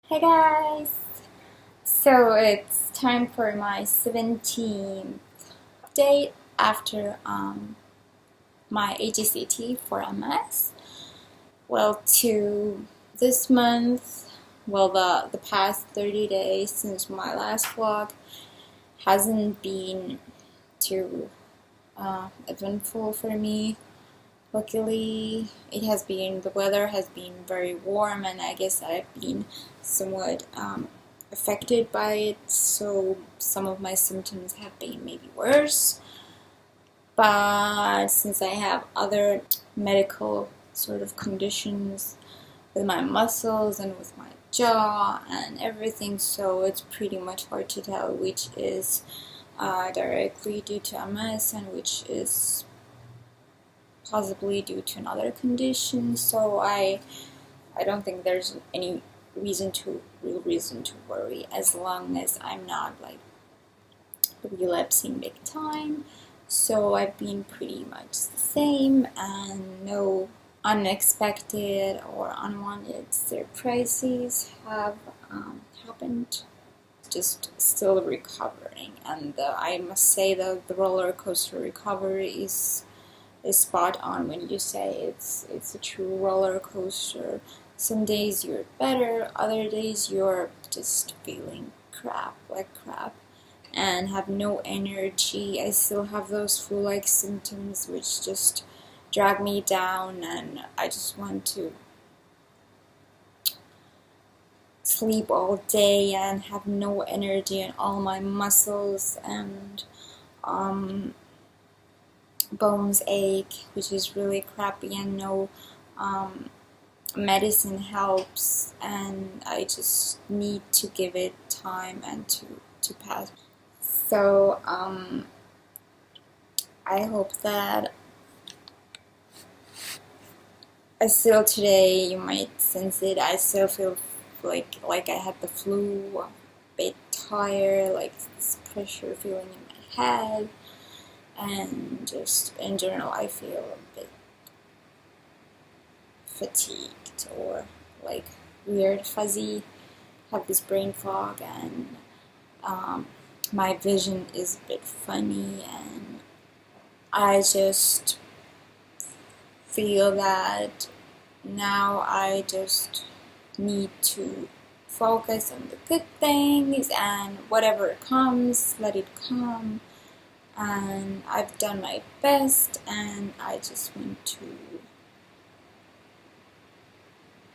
Hey guys! So it's time for my 17th update after my HSCT for MS. Well, to this month, the past 30 days since my last vlog hasn't been too eventful for me. Luckily, the weather has been very warm, and I guess I've been somewhat affected by it, so some of my symptoms have been maybe worse. But since I have other medical sort of conditions with my muscles and with my jaw and everything, so it's pretty much hard to tell which is directly due to MS and which is possibly due to another condition. So I don't think there's any real reason to worry, as long as I'm not like relapsing big time. So I've been pretty much the same, and no unexpected or unwanted surprises have happened. Just still recovering, and I must say that the roller coaster recovery is spot on when you say it's a true roller coaster. Some days you're better, other days you're just feeling like crap, and have no energy. I still have those flu-like symptoms which just drag me down, and I just want to sleep all day and have no energy in all my muscles, and bones ache, which is really crappy, and no medicine helps, and I just need to give it time and to pass. So I hope that I still today, you might sense it, I still feel like I had the flu, a bit tired, like this pressure feeling in my head, and just in general I feel a bit fatigued or like weird, fuzzy, have this brain fog, and my vision is a bit funny, and I just feel that now I just need to focus on the good things, and whatever comes, let it come, and I've done my best, and I just want to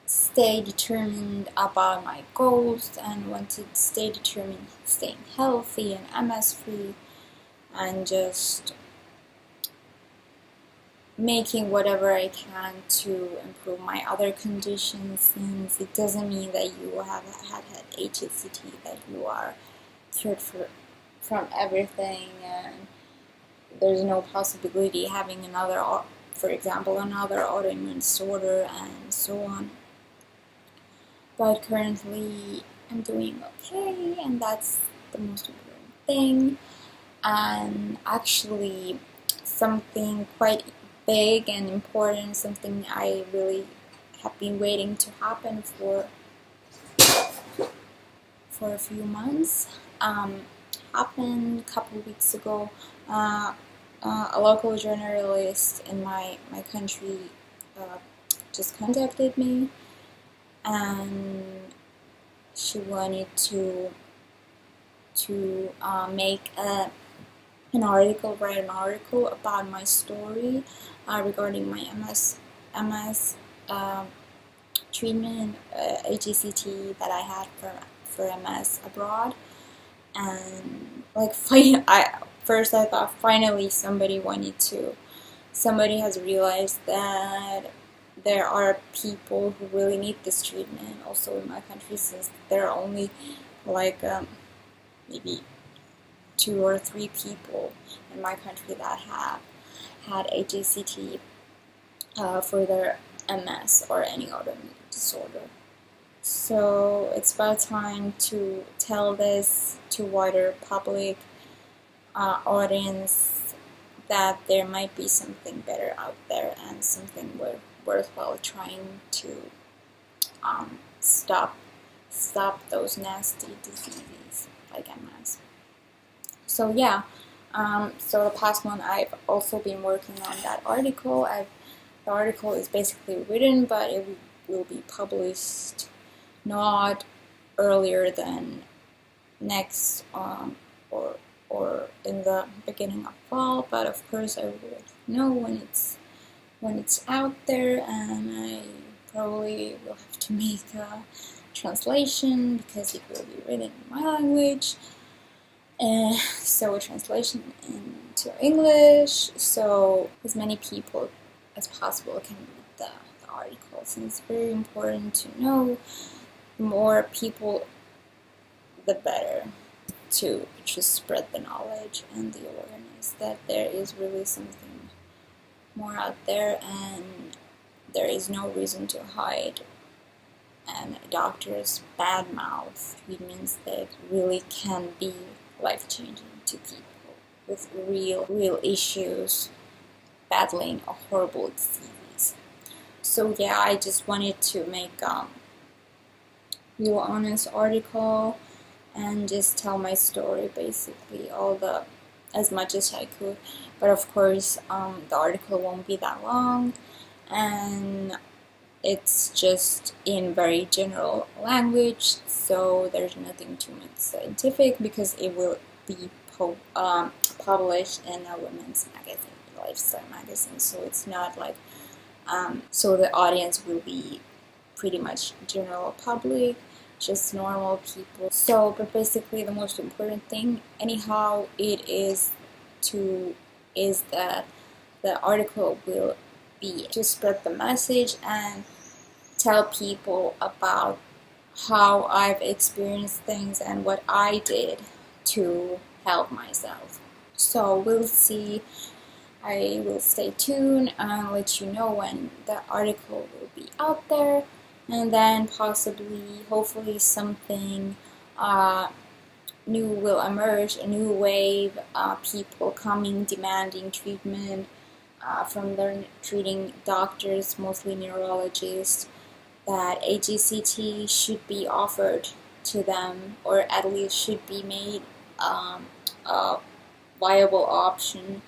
stay determined about my goals and want to stay determined staying healthy and MS free, and just making whatever I can to improve my other conditions, since it doesn't mean that you have had HSCT that you are cured from everything, and there's no possibility having another, for example, another autoimmune disorder and so on. But currently I'm doing okay, and that's the most important thing. And actually something quite big and important, something I really have been waiting to happen for a few months, happened a couple of weeks ago. A local journalist in my country just contacted me, and she wanted to write an article about my story regarding my MS treatment, HSCT that I had for MS abroad. And like first I thought finally somebody has realized that there are people who really need this treatment also in my country, since there are only like maybe 2 or 3 people in my country that have had HSCT for their MS or any autoimmune disorder. So it's about time to tell this to wider public audience, that there might be something better out there, and something worthwhile trying to stop stop those nasty diseases like MS. So yeah, so the past month I've also been working on that article. The article is basically written, but it will be published not earlier than next or in the beginning of fall. But of course I will let you know when it's out there, and I probably will have to make a translation because it will be written in my language. So a translation into English, so as many people as possible can read the article. And it's very important to know. The more people, the better, to just spread the knowledge and the awareness that there is really something more out there, and there is no reason to hide. And doctors badmouth treatments that really can be life-changing to people with real issues battling a horrible disease. So yeah, I just wanted to make real honest article and just tell my story, basically as much as I could. But of course the article won't be that long, and it's just in very general language, so there's nothing too much scientific, because it will be published in a women's magazine, lifestyle magazine, so it's not like so the audience will be pretty much general public, just normal people. So, but basically the most important thing anyhow is that the article will be to spread the message and tell people about how I've experienced things and what I did to help myself. So we'll see. I will stay tuned and let you know when the article will be out there, and then possibly, hopefully, something new will emerge, a new wave, people coming, demanding treatment from their treating doctors, mostly neurologists, that HSCT should be offered to them, or at least should be made a viable option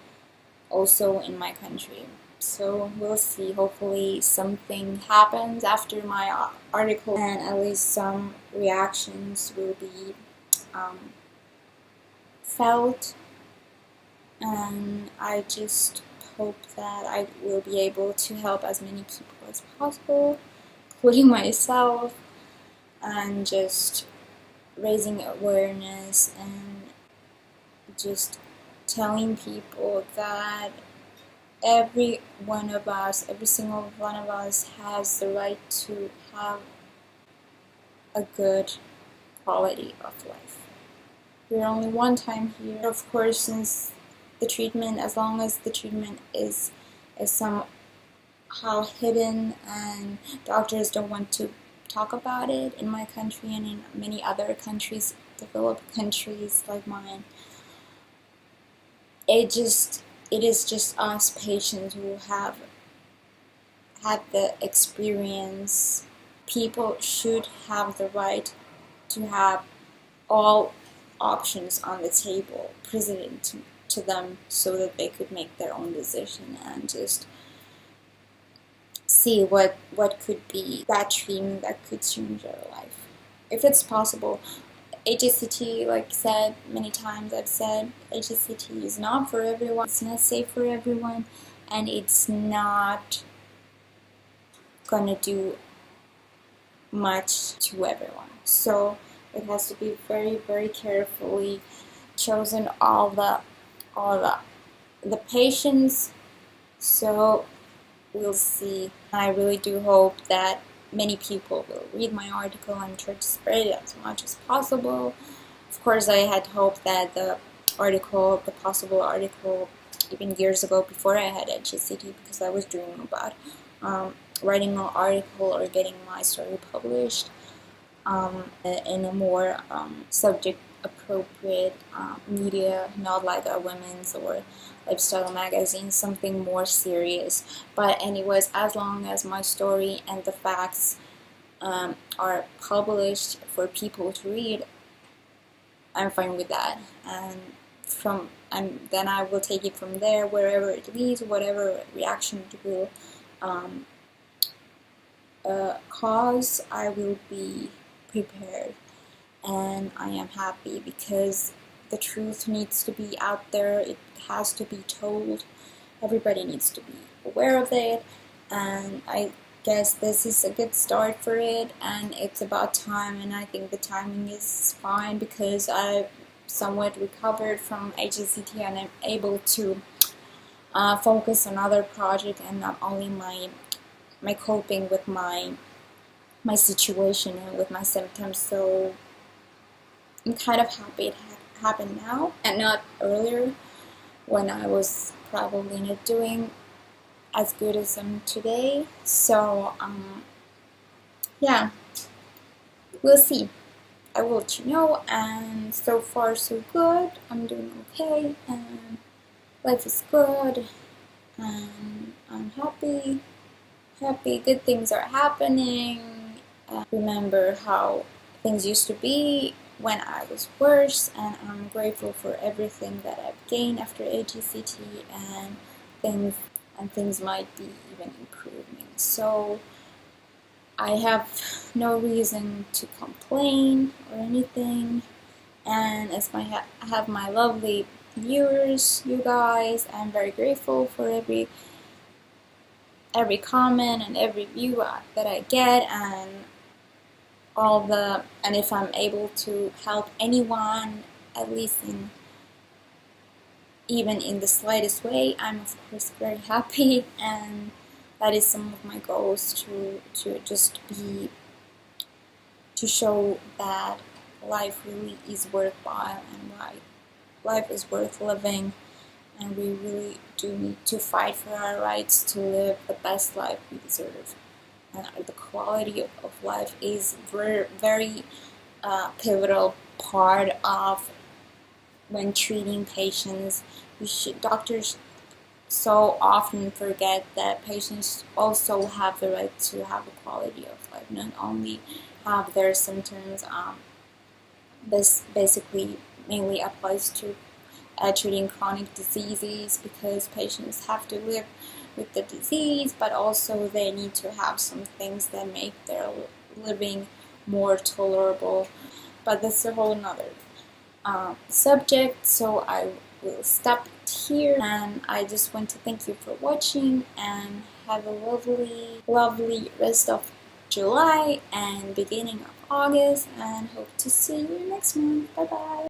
also in my country. So we'll see. Hopefully something happens after my article, and at least some reactions will be felt, and I just hope that I will be able to help as many people as possible, including myself, and just raising awareness and just telling people that every single one of us has the right to have a good quality of life. We're only one time here. Of course, since the treatment, as long as the treatment is somehow hidden and doctors don't want to talk about it in my country and in many other countries, developed countries like mine, it is just us patients who have had the experience. People should have the right to have all options on the table presented to them, so that they could make their own decision and just see what could be that treatment that could change their life, if it's possible. HSCT, like I said many times, I've said HSCT is not for everyone, it's not safe for everyone, and it's not gonna do much to everyone. So it has to be very, very carefully chosen, all the patients. So we'll see. I really do hope that many people will read my article and try to spread it as much as possible. Of course, I had hoped that the possible article, even years ago before I had HSCT, because I was dreaming about writing an article or getting my story published in a more subject-appropriate media, not like a women's or lifestyle magazine, something more serious. But anyways, as long as my story and the facts are published for people to read, I'm fine with that. And then I will take it from there, wherever it leads, whatever reaction it will cause, I will be prepared. And I am happy because the truth needs to be out there. It has to be told. Everybody needs to be aware of it, and I guess this is a good start for it, and it's about time, and I think the timing is fine because I somewhat recovered from HSCT and I'm able to focus on other projects and not only my coping with my situation and with my symptoms. So I'm kind of happy it happened now and not earlier, when I was probably not doing as good as I'm today. So yeah, we'll see. I will let you know. And so far so good. I'm doing okay, and life is good, and I'm happy. Good things are happening. Remember how things used to be when I was worse, and I'm grateful for everything that I've gained after HSCT, and things might be even improving. So I have no reason to complain or anything. And as I have my lovely viewers, you guys, I'm very grateful for every comment and every view that I get, and and if I'm able to help anyone, at least even in the slightest way, I'm of course very happy. And that is some of my goals, to just be, to show that life really is worthwhile, and life is worth living, and we really do need to fight for our rights to live the best life we deserve. And the quality of life is very pivotal part of when treating patients. Doctors so often forget that patients also have the right to have a quality of life, not only have their symptoms. This basically mainly applies to treating chronic diseases, because patients have to live with the disease, but also they need to have some things that make their living more tolerable. But that's a whole nother subject, so I will stop it here. And I just want to thank you for watching, and have a lovely rest of July and beginning of August, and hope to see you next month. Bye bye.